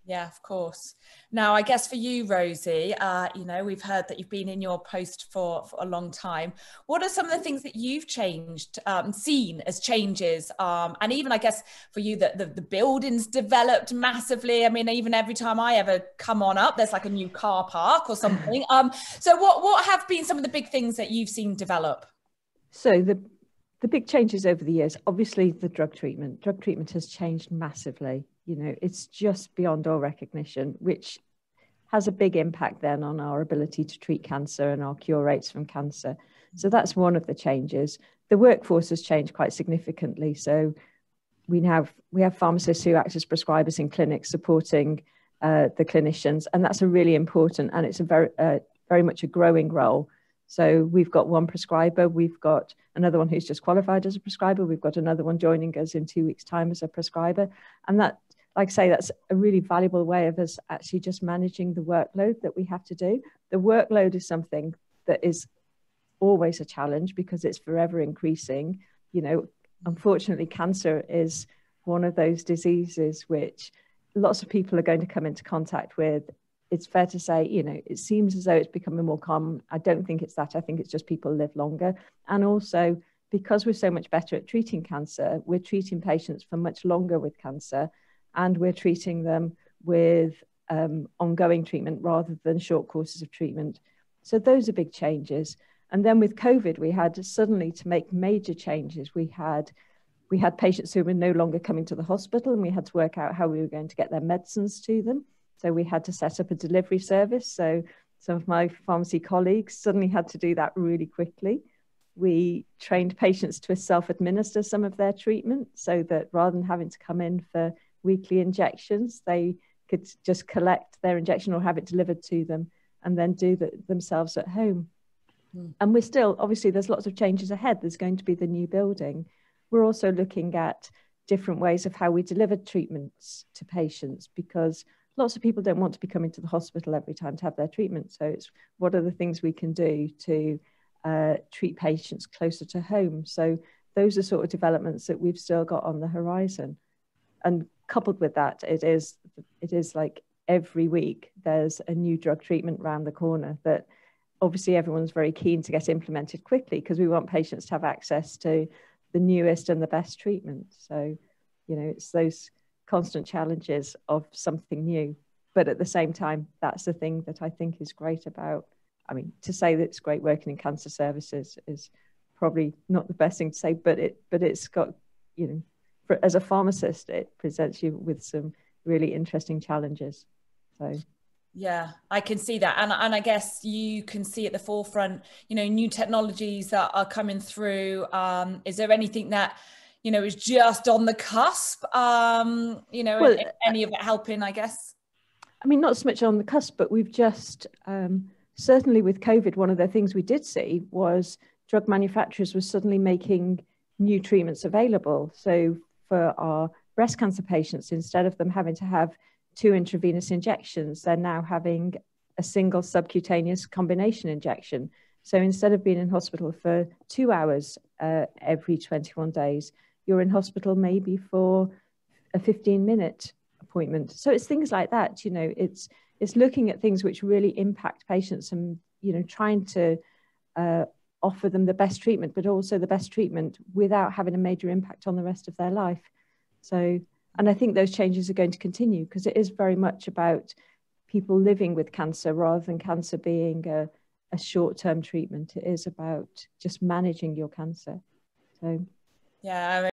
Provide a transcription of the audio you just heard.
Yeah, of course. Now, I guess for you, Rosie, you know, we've heard that you've been in your post for a long time. What are some of the things that you've changed, seen as changes? And even, I guess, for you, the building's developed massively. I mean, even every time I ever come on up, there's like a new car park or something. So what have been some of the big things that you've seen develop? So the big changes over the years, obviously the drug treatment. Drug treatment has changed massively. You know, it's just beyond all recognition, which has a big impact then on our ability to treat cancer and our cure rates from cancer. So that's one of the changes. The workforce has changed quite significantly. So we have pharmacists who act as prescribers in clinics supporting the clinicians, and that's a really important, and it's a very much a growing role. So we've got one prescriber, we've got another one who's just qualified as a prescriber, we've got another one joining us in 2 weeks' time as a prescriber. And that, like I say, that's a really valuable way of us actually just managing the workload that we have to do. The workload is something that is always a challenge because it's forever increasing. You know, unfortunately, cancer is one of those diseases which lots of people are going to come into contact with. It's fair to say, you know, it seems as though it's becoming more common. I don't think it's that. I think it's just people live longer. And also, because we're so much better at treating cancer, we're treating patients for much longer with cancer, and we're treating them with ongoing treatment rather than short courses of treatment. So those are big changes. And then with COVID, we had suddenly to make major changes. We had patients who were no longer coming to the hospital, and we had to work out how we were going to get their medicines to them. So we had to set up a delivery service. So some of my pharmacy colleagues suddenly had to do that really quickly. We trained patients to self-administer some of their treatment so that rather than having to come in for weekly injections, they could just collect their injection or have it delivered to them and then do that themselves at home. And we're still, obviously, there's lots of changes ahead. There's going to be the new building. We're also looking at different ways of how we deliver treatments to patients, because lots of people don't want to be coming to the hospital every time to have their treatment. So it's what are the things we can do to treat patients closer to home. So those are sort of developments that we've still got on the horizon. And coupled with that, it is like every week there's a new drug treatment around the corner that obviously everyone's very keen to get implemented quickly, because we want patients to have access to the newest and the best treatment. So, you know, it's those constant challenges of something new. But at the same time, that's the thing that I think is great about, I mean, to say that it's great working in cancer services is probably not the best thing to say, but it's got, you know, as a pharmacist, it presents you with some really interesting challenges. So yeah, I can see that. And I guess you can see at the forefront, you know, new technologies that are coming through. Is there anything that, you know, is just on the cusp, you know, well, any of it helping, I guess? I mean, not so much on the cusp, but we've just, certainly with COVID, one of the things we did see was drug manufacturers were suddenly making new treatments available. So for our breast cancer patients, instead of them having to have 2 intravenous injections, they're now having a single subcutaneous combination injection. So instead of being in hospital for 2 hours every 21 days, you're in hospital maybe for a 15-minute appointment. So it's things like that, you know, it's looking at things which really impact patients and, you know, trying to offer them the best treatment, but also the best treatment without having a major impact on the rest of their life. So, and I think those changes are going to continue, because it is very much about people living with cancer rather than cancer being a short-term treatment. It is about just managing your cancer. So, yeah.